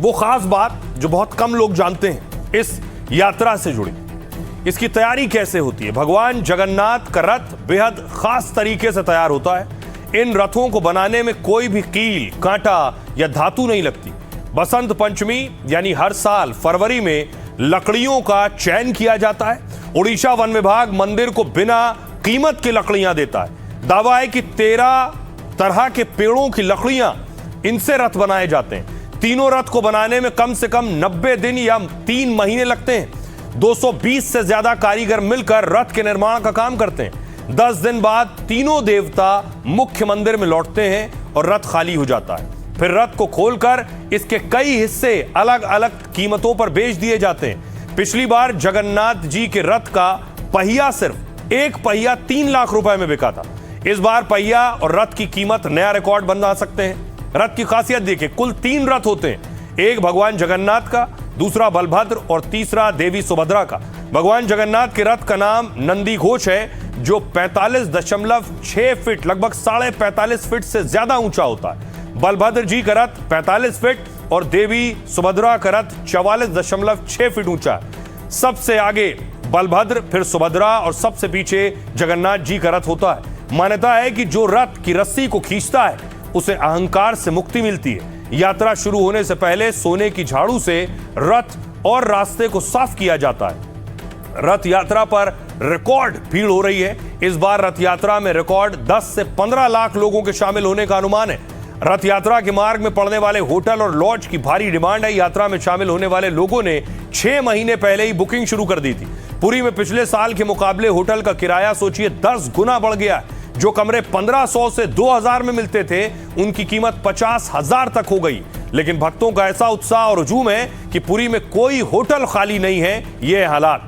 वो खास बात जो बहुत कम लोग जानते हैं इस यात्रा से जुड़ी। इसकी तैयारी कैसे होती है? भगवान जगन्नाथ का रथ बेहद खास तरीके से तैयार होता है। इन रथों को बनाने में कोई भी कील, कांटा या धातु नहीं लगती। बसंत पंचमी यानी हर साल फरवरी में लकड़ियों का चयन किया जाता है। उड़ीसा वन विभाग मंदिर को बिना कीमत की लकड़ियां देता है। दावा है कि 13 तरह के पेड़ों की लकड़ियां, इनसे रथ बनाए जाते हैं। तीनों रथ को बनाने में कम से कम 90 दिन या 3 महीने लगते हैं। 220 से ज्यादा कारीगर मिलकर रथ के निर्माण का काम करते हैं। 10 दिन बाद तीनों देवता मुख्य मंदिर में लौटते हैं और रथ खाली हो जाता है। फिर रथ को खोलकर इसके कई हिस्से अलग अलग कीमतों पर बेच दिए जाते हैं। पिछली बार जगन्नाथ जी के रथ का पहिया, सिर्फ एक पहिया 3 लाख रुपए में बिका था। इस बार पहिया और रथ की कीमत नया रिकॉर्ड बना सकते हैं। रथ की खासियत देखिए, कुल 3 रथ होते हैं। एक भगवान जगन्नाथ का, दूसरा बलभद्र और तीसरा देवी सुभद्रा का। भगवान जगन्नाथ के रथ का नाम नंदी घोष है, जो 45.6 फीट, लगभग 45.5 फीट से ज्यादा ऊंचा होता है। बलभद्र जी का रथ 45 फीट और देवी सुभद्रा का रथ 44.6 फीट ऊंचा है। सबसे आगे बलभद्र, फिर सुभद्रा और सबसे पीछे जगन्नाथ जी का रथ होता है। मान्यता है कि जो रथ की रस्सी को खींचता है उसे अहंकार से मुक्ति मिलती है। यात्रा शुरू होने से पहले सोने की झाड़ू से रथ और रास्ते को साफ किया जाता है। रथ यात्रा पर रिकॉर्ड भीड़ हो रही है। इस बार रथ यात्रा में रिकॉर्ड 10 से 15 लाख लोगों के शामिल होने का अनुमान है। रथ यात्रा के मार्ग में पड़ने वाले होटल और लॉज की भारी डिमांड है। यात्रा में शामिल होने वाले लोगों ने 6 महीने पहले ही बुकिंग शुरू कर दी थी। पुरी में पिछले साल के मुकाबले होटल का किराया सोचिए 10 गुना बढ़ गया है। जो कमरे 1500 से 2000 में मिलते थे, उनकी कीमत 50,000 तक हो गई। लेकिन भक्तों का ऐसा उत्साह और हुजूम है कि पुरी में कोई होटल खाली नहीं है। ये हालात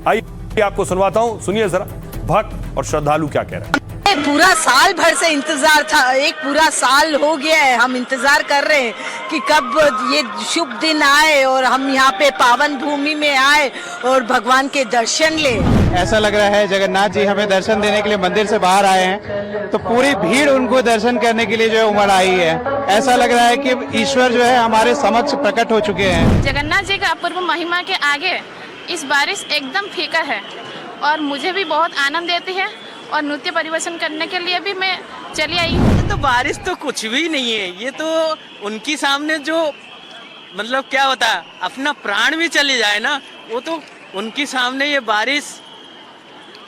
आइए आपको सुनवाता हूं, सुनिए जरा भक्त और श्रद्धालु क्या कह रहे हैं। पूरा साल भर से इंतजार था, एक पूरा साल हो गया है, हम इंतजार कर रहे हैं कि कब ये शुभ दिन आए और हम यहाँ पे पावन भूमि में आए और भगवान के दर्शन ले। ऐसा लग रहा है जगन्नाथ जी हमें दर्शन देने के लिए मंदिर से बाहर आए हैं, तो पूरी भीड़ उनको दर्शन करने के लिए जो है उमड़ आई है। ऐसा लग रहा है कि ईश्वर जो है हमारे समक्ष प्रकट हो चुके हैं। जगन्नाथ जी का अपूर्व महिमा के आगे इस बारिश एकदम फीका है और मुझे भी बहुत आनंद देती है और नृत्य परिवेशन करने के लिए भी मैं चली आई हूँ। तो बारिश तो कुछ भी नहीं है, ये तो उनकी सामने जो मतलब क्या होता है, अपना प्राण भी चले जाए ना, वो तो उनकी सामने ये बारिश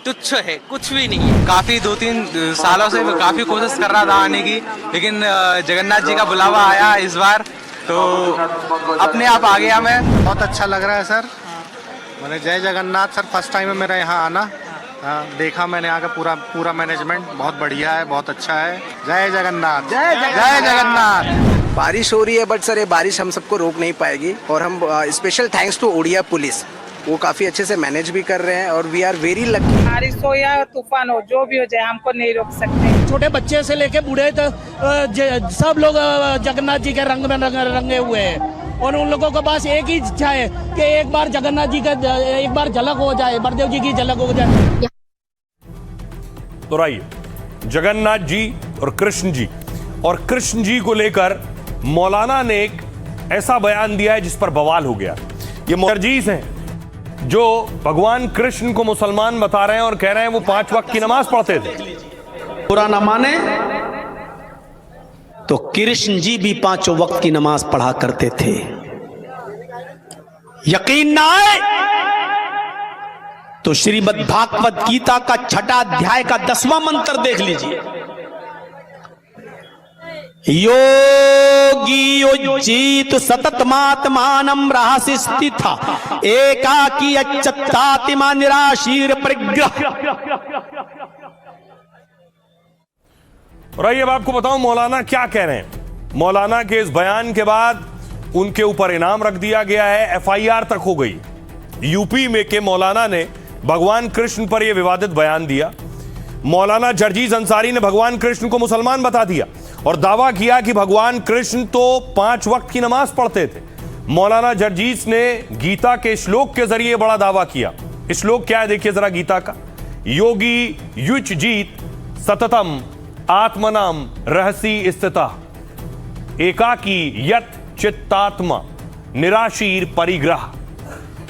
तुच्छ है, कुछ भी नहीं है। काफी 2-3 सालों से काफी कोशिश कर रहा था आने की, लेकिन जगन्नाथ जी का बुलावा आया इस बार, तो अपने आप आ गया मैं। बहुत अच्छा लग रहा है सर। मैंने जय जगन्नाथ सर, फर्स्ट टाइम है मेरा यहाँ आना। देखा मैंने यहाँ का पूरा मैनेजमेंट बहुत बढ़िया है, बहुत अच्छा है। जय जगन्नाथ, जय जगन्नाथ। बारिश हो रही है बट सर ये बारिश हम सबको रोक नहीं पाएगी और हम special thanks to Odia police, वो काफी अच्छे से मैनेज भी कर रहे हैं और वी आर वेरी लकी। बारिश हो या तूफान हो, जो भी हो जाए हमको नहीं रोक सकते। छोटे बच्चे से लेके बूढ़े तक सब लोग जगन्नाथ जी के रंग में रंगे हुए हैं और उन लोगों के पास एक ही इच्छा है कि एक बार जगन्नाथ जी का एक बार झलक हो जाए, बलदेव जी की झलक हो जाए। तो आइए, जगन्नाथ जी और कृष्ण जी को लेकर मौलाना ने एक ऐसा बयान दिया है जिस पर बवाल हो गया। ये मौलवीज हैं जो भगवान कृष्ण को मुसलमान बता रहे हैं और कह रहे हैं वो 5 वक्त की नमाज पढ़ते थे। बुरा न माने तो कृष्ण जी भी 5 वक्त की नमाज पढ़ा करते थे। यकीन ना आए तो श्रीमद् भागवत गीता का 6ठा अध्याय का 10वां मंत्र देख लीजिए। योगी युज्जीत सततमात्मानं रहसि स्थिता एकाकी अच्युतात्मा निराशीर परिग्रह। और आइए अब आपको बताऊं मौलाना क्या कह रहे हैं। मौलाना के इस बयान के बाद उनके ऊपर इनाम रख दिया गया है, FIR तक हो गई। यूपी में के मौलाना ने भगवान कृष्ण पर यह विवादित बयान दिया। मौलाना जर्जीज अंसारी ने भगवान कृष्ण को मुसलमान बता दिया और दावा किया कि भगवान कृष्ण तो 5 वक्त की नमाज पढ़ते थे। मौलाना जर्जीज ने गीता के श्लोक के जरिए बड़ा दावा किया। श्लोक क्या है देखिए जरा गीता का। योगी युज्जीत सततम आत्मनाम रहसी स्थिता एकाकी यत चित्तात्मा निराशीर परिग्रह।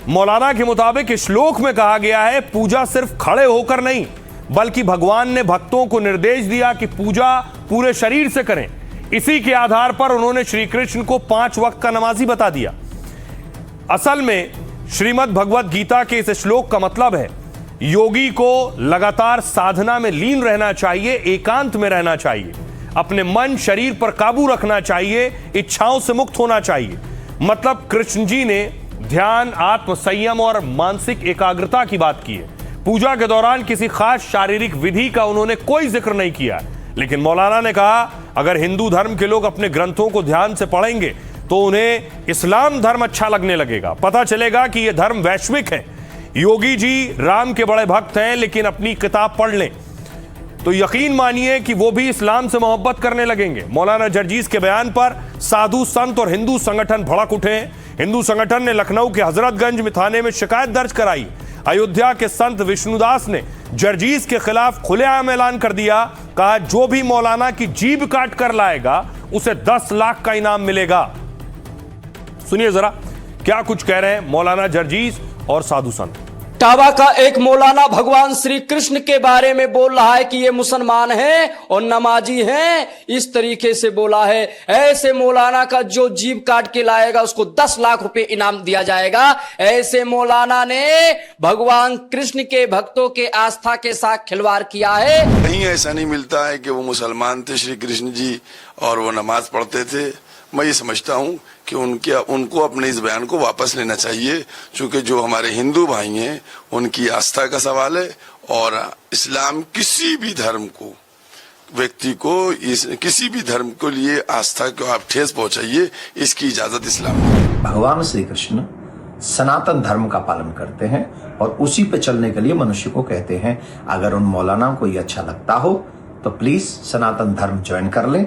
मौलाना के मुताबिक इस श्लोक में कहा गया है पूजा सिर्फ खड़े होकर नहीं, बल्कि भगवान ने भक्तों को निर्देश दिया कि पूजा पूरे शरीर से करें। इसी के आधार पर उन्होंने श्री कृष्ण को 5 वक्त का नमाजी बता दिया। असल में श्रीमद् भगवत गीता के इस श्लोक का मतलब है योगी को लगातार साधना में लीन रहना चाहिए, एकांत में रहना चाहिए, अपने मन शरीर पर काबू रखना चाहिए, इच्छाओं से मुक्त होना चाहिए। मतलब कृष्ण जी ने ध्यान, आत्म संयम और मानसिक एकाग्रता की बात की है। पूजा के दौरान किसी खास शारीरिक विधि का उन्होंने कोई जिक्र नहीं किया। लेकिन मौलाना ने कहा अगर हिंदू धर्म के लोग अपने ग्रंथों को ध्यान से पढ़ेंगे तो उन्हें इस्लाम धर्म अच्छा लगने लगेगा। पता चलेगा कि यह धर्म वैश्विक है। योगी जी राम के बड़े भक्त हैं, लेकिन अपनी किताब पढ़ लें तो यकीन मानिए कि वो भी इस्लाम से मोहब्बत करने लगेंगे। मौलाना जर्जीस के बयान पर साधु संत और हिंदू संगठन भड़क उठे हैं। हिंदू संगठन ने लखनऊ के हजरतगंज में थाने में शिकायत दर्ज कराई। अयोध्या के संत विष्णुदास ने जर्जीस के खिलाफ खुलेआम ऐलान कर दिया। कहा जो भी मौलाना की जीभ काट कर लाएगा उसे 10 लाख का इनाम मिलेगा। सुनिए जरा क्या कुछ कह रहे हैं मौलाना जर्जीस और साधु संत। इटावा का एक मौलाना भगवान श्री कृष्ण के बारे में बोल रहा है कि ये मुसलमान हैं और नमाजी हैं, इस तरीके से बोला है। ऐसे मौलाना का जो जीभ काट के लाएगा उसको 10 लाख रुपए इनाम दिया जाएगा। ऐसे मौलाना ने भगवान कृष्ण के भक्तों के आस्था के साथ खिलवाड़ किया है। कहीं ऐसा नहीं मिलता है कि वो मुसलमान थे श्री कृष्ण जी और वो नमाज पढ़ते थे। मैं ये समझता हूँ कि उनको अपने इस बयान को वापस लेना चाहिए, क्योंकि जो हमारे हिंदू भाई हैं उनकी आस्था का सवाल है। और इस्लाम किसी भी धर्म को, व्यक्ति को, किसी भी धर्म को लिए आस्था को आप ठेस पहुंचाइए, इसकी इजाजत इस्लाम नहीं। भगवान श्री कृष्ण सनातन धर्म का पालन करते हैं और उसी पे चलने के लिए मनुष्य को कहते हैं। अगर उन मौलाना को ये अच्छा लगता हो तो प्लीज सनातन धर्म ज्वाइन कर लें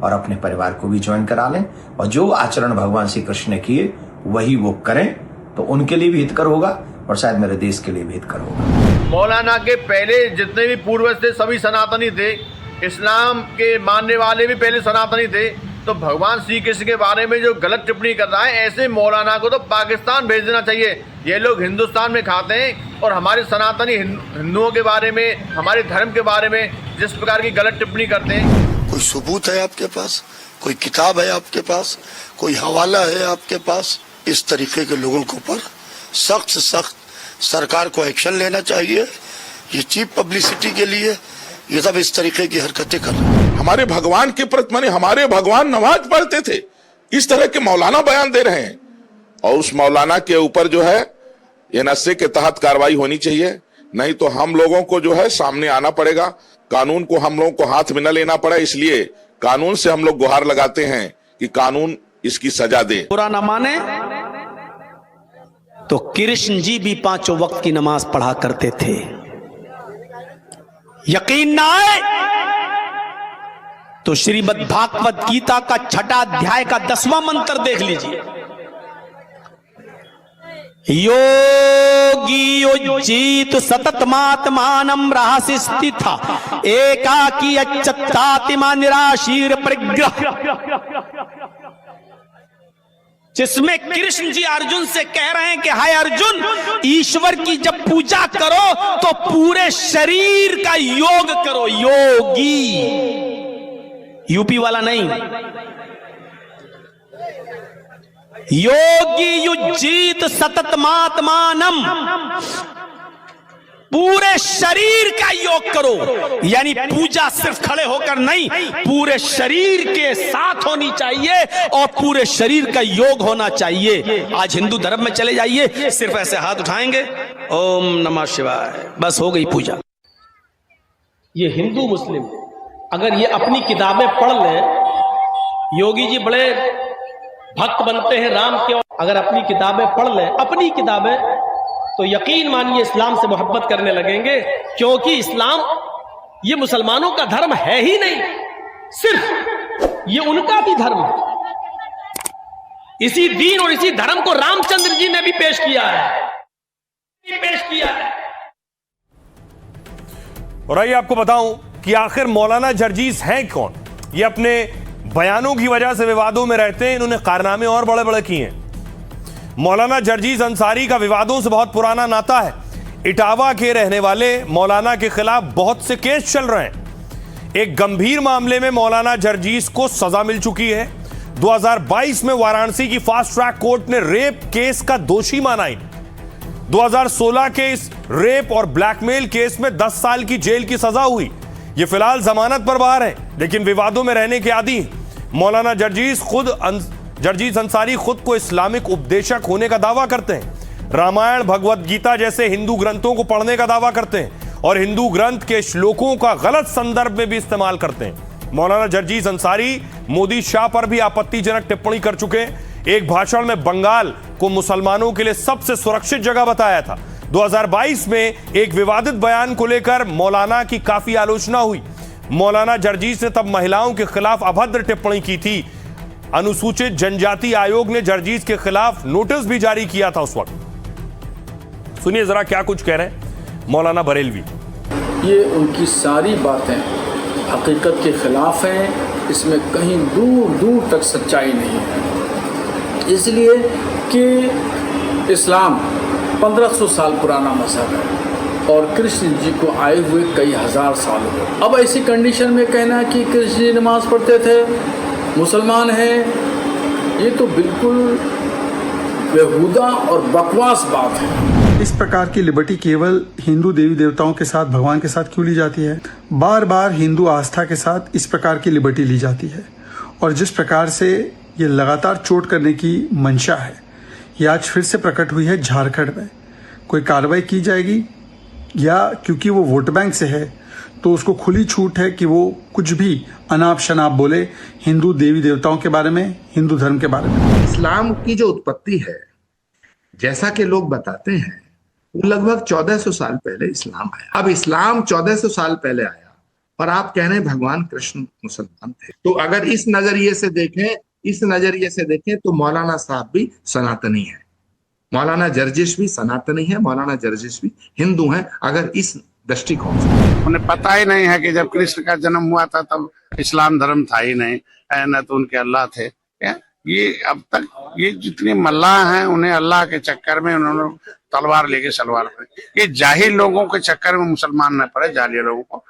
और अपने परिवार को भी ज्वाइन करा लें, और जो आचरण भगवान श्री कृष्ण ने किए वही वो करें तो उनके लिए भी हितकर होगा और शायद मेरे देश के लिए भी हितकर होगा। मौलाना के पहले जितने भी पूर्वज थे सभी सनातनी थे, इस्लाम के मानने वाले भी पहले सनातनी थे। तो भगवान श्री कृष्ण के बारे में जो गलत टिप्पणी कर रहा है, ऐसे मौलाना को तो पाकिस्तान भेज देना चाहिए। ये लोग हिंदुस्तान में खाते हैं और हमारे सनातनी हिंदुओं के बारे में, हमारे धर्म के बारे में जिस प्रकार की गलत टिप्पणी करते हैं। कोई सबूत है आपके पास, कोई किताब है आपके पास, कोई हवाला है आपके पास? इस तरीके के लोगों के ऊपर सख्त से सख्त सरकार को एक्शन लेना चाहिए। ये चीप पब्लिसिटी के लिए ये सब इस तरीके की हरकतें कर रहे हैं। हमारे भगवान के प्रति माने हमारे भगवान नमाज पढ़ते थे, इस तरह के मौलाना बयान दे रहे हैं। और उस मौलाना के ऊपर जो है एनएसए के तहत कार्रवाई होनी चाहिए, नहीं तो हम लोगों को जो है सामने आना पड़ेगा। कानून को हम लोगों को हाथ में न लेना पड़ा, इसलिए कानून से हम लोग गुहार लगाते हैं कि कानून इसकी सजा दे। बुरा न माने तो कृष्ण जी भी 5 वक्त की नमाज पढ़ा करते थे। यकीन ना आए तो श्रीमद् भागवत गीता का 6वां अध्याय का 10वां मंत्र देख लीजिए। योगी युज्जीत सततमात्मानं रहसि स्थितः एकाकी अच्युतात्मा निराशीर परिग्रह। जिसमें कृष्ण जी अर्जुन से कह रहे हैं कि हाय अर्जुन, ईश्वर की जब पूजा करो तो पूरे शरीर का योग करो। योगी यूपी वाला नहीं, योगी युज्जीत सततमात्मानं, पूरे शरीर का योग करो। यानी पूजा सिर्फ खड़े होकर नहीं, पूरे शरीर के साथ होनी चाहिए और पूरे शरीर का योग होना चाहिए। आज हिंदू धर्म में चले जाइए, सिर्फ ऐसे हाथ उठाएंगे, ओम नमः शिवाय, बस हो गई पूजा। ये हिंदू मुस्लिम अगर ये अपनी किताबें पढ़ लें, योगी जी बड़े भक्त बनते हैं राम के, अगर अपनी किताबें पढ़ लें, अपनी किताबें, तो यकीन मानिए इस्लाम से मोहब्बत करने लगेंगे। क्योंकि इस्लाम ये मुसलमानों का धर्म है ही नहीं, सिर्फ ये उनका भी धर्म है। इसी दीन और इसी धर्म को रामचंद्र जी ने भी पेश किया है। और आइए आपको बताऊं कि आखिर मौलाना जर्जीस हैं कौन। ये अपने बयानों की वजह से विवादों में रहते हैं, इन्होंने कारनामे और बड़े बड़े किए हैं। मौलाना जर्जीस अंसारी का विवादों से बहुत पुराना नाता है। इटावा के रहने वाले मौलाना के खिलाफ बहुत से केस चल रहे हैं। एक गंभीर मामले में मौलाना जर्जीस को सजा मिल चुकी है। 2022 में वाराणसी की फास्ट ट्रैक कोर्ट ने रेप केस का दोषी माना इन्हें। 2016 के इस रेप और ब्लैकमेल केस में 10 साल की जेल की सजा हुई। ये फिलहाल जमानत पर बाहर है, लेकिन विवादों में रहने के आदी हैं। मौलाना जर्जीस अंसारी खुद को इस्लामिक उपदेशक होने का दावा करते हैं। रामायण, भगवत गीता जैसे हिंदू ग्रंथों को पढ़ने का दावा करते हैं और हिंदू ग्रंथ के श्लोकों का गलत संदर्भ में भी इस्तेमाल करते हैं। मौलाना जर्जीस अंसारी मोदी शाह पर भी आपत्तिजनक टिप्पणी कर चुके हैं। एक भाषण में बंगाल को मुसलमानों के लिए सबसे सुरक्षित जगह बताया था। 2022 में एक विवादित बयान को लेकर मौलाना की काफी आलोचना हुई। मौलाना जर्जीस ने तब महिलाओं के खिलाफ अभद्र टिप्पणी की थी। अनुसूचित जनजाति आयोग ने जर्जीस के खिलाफ नोटिस भी जारी किया था उस वक्त। सुनिए जरा क्या कुछ कह रहे हैं मौलाना बरेलवी। ये उनकी सारी बातें हकीकत के खिलाफ हैं, इसमें कहीं दूर दूर तक सच्चाई नहीं है। इसलिए कि इस्लाम 1500 साल पुराना मजहब है और कृष्ण जी को आए हुए कई हजार साल हुए। अब ऐसी कंडीशन में कहना कि कृष्ण जी नमाज पढ़ते थे, मुसलमान हैं, ये तो बिल्कुल बेहुदा और बकवास बात है। इस प्रकार की लिबर्टी केवल हिंदू देवी देवताओं के साथ, भगवान के साथ क्यों ली जाती है? बार बार हिंदू आस्था के साथ इस प्रकार की लिबर्टी ली जाती है और जिस प्रकार से ये लगातार चोट करने की मंशा है, ये आज फिर से प्रकट हुई है झारखंड में। कोई कार्रवाई की जाएगी या क्योंकि वो वोट बैंक से है तो उसको खुली छूट है कि वो कुछ भी अनाप शनाप बोले हिंदू देवी देवताओं के बारे में, हिंदू धर्म के बारे में। इस्लाम की जो उत्पत्ति है, जैसा कि लोग बताते हैं, लगभग 1400 साल पहले इस्लाम आया। अब इस्लाम 1400 साल पहले आया और आप कह रहे हैं भगवान कृष्ण मुसलमान थे। तो अगर इस नजरिए से देखें तो मौलाना साहब भी सनातनी है, मौलाना जर्जिश भी सनातनी है, मौलाना जर्जिश भी हिंदू हैं। अगर इस दृष्टिकोण से उन्हें पता ही नहीं है कि जब कृष्ण का जन्म हुआ था तब इस्लाम धर्म था ही नहीं, न तो उनके अल्लाह थे। ये अब तक ये जितने मल्लाह हैं उन्हें अल्लाह के चक्कर में उन्होंने तलवार लेके सलवार पड़े। ये जाहिल लोगों के चक्कर में मुसलमान न पड़े, जाहिल लोगों को